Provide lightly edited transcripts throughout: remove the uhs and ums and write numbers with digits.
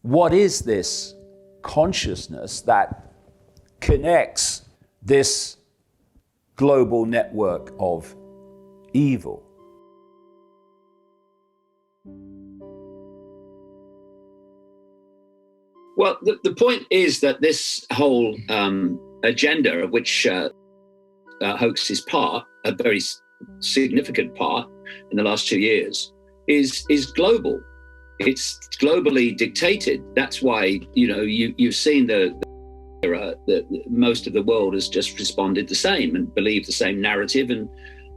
What is this consciousness that connects this global network of evil? Well, the point is that this whole agenda, of which hoax is part, a very significant part in the last 2 years, is global. It's globally dictated. That's why you've seen the most of the world has just responded the same and believed the same narrative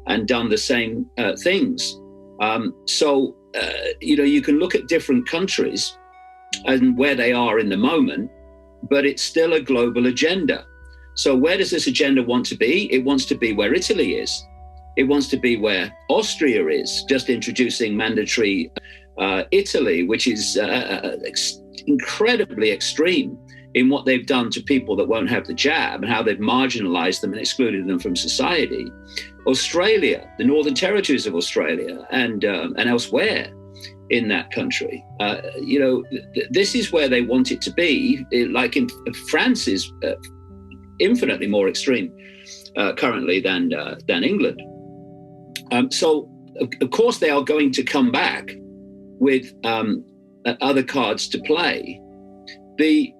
and done the same things. So you can look at different countries and where they are in the moment, but it's still a global agenda. So where does this agenda want to be? It wants to be where Italy is. It wants to be where Austria is, just introducing mandatory Italy, which is incredibly extreme in what they've done to people that won't have the jab and how they've marginalized them and excluded them from society. Australia, the Northern Territories of Australia and elsewhere in that country. This is where they want it to be. Like in France is infinitely more extreme currently than England. So of course they are going to come back with other cards to play. The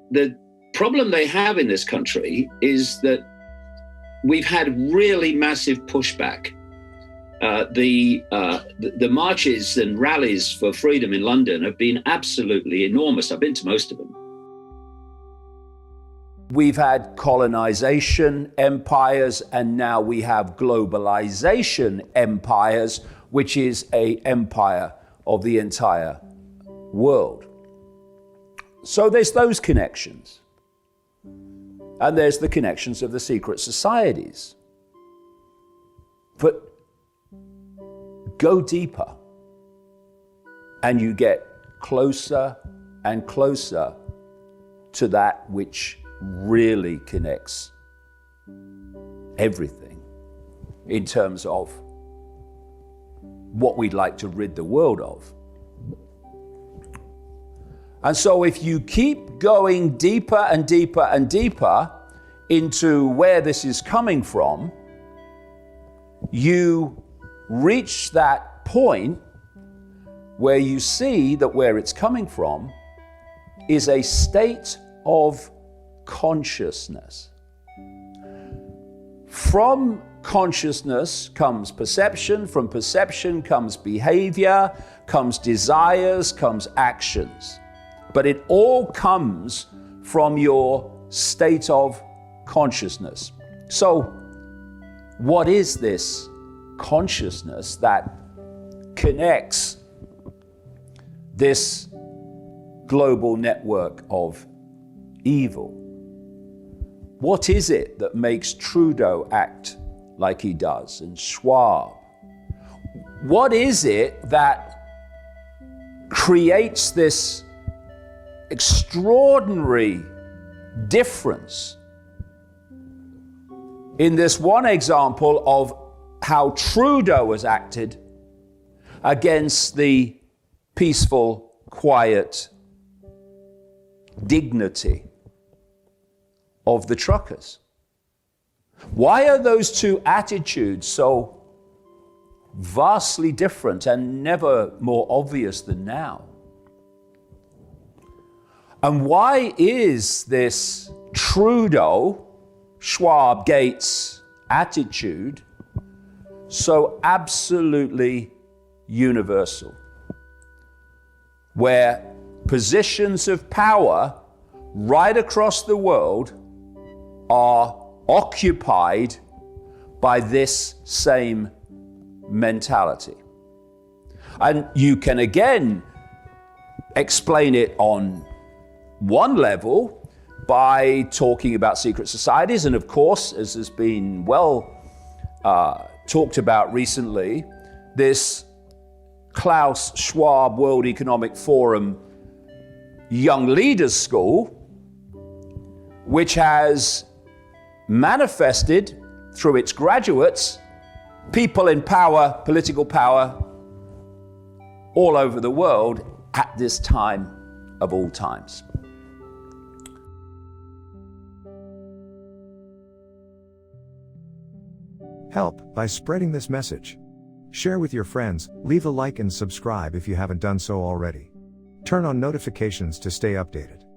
problem they have in this country is that we've had really massive pushback. The marches and rallies for freedom in London have been absolutely enormous. I've been to most of them. We've had colonization empires, and now we have globalization empires, which is an empire of the entire world. So there's those connections. And there's the connections of the secret societies. But go deeper, and you get closer and closer to that which really connects everything in terms of what we'd like to rid the world of. And so if you keep going deeper and deeper and deeper into where this is coming from, you reach that point where you see that where it's coming from is a state of consciousness. From consciousness comes perception, from perception comes behavior, comes desires, comes actions. But it all comes from your state of consciousness. So, what is this consciousness that connects this global network of evil? What is it that makes Trudeau act like he does, and Schwab? What is it that creates this extraordinary difference in this one example of how Trudeau has acted against the peaceful, quiet dignity of the truckers? Why are those two attitudes so vastly different and never more obvious than now? And why is this Trudeau, Schwab, Gates attitude so absolutely universal, where positions of power right across the world are occupied by this same mentality? And you can again explain it on one level by talking about secret societies, and of course, as has been well talked about recently, this Klaus Schwab World Economic Forum Young Leaders School, which has manifested through its graduates people in power, political power, all over the world at this time of all times. Help by spreading this message. Share with your friends, leave a like and subscribe if you haven't done so already. Turn on notifications to stay updated.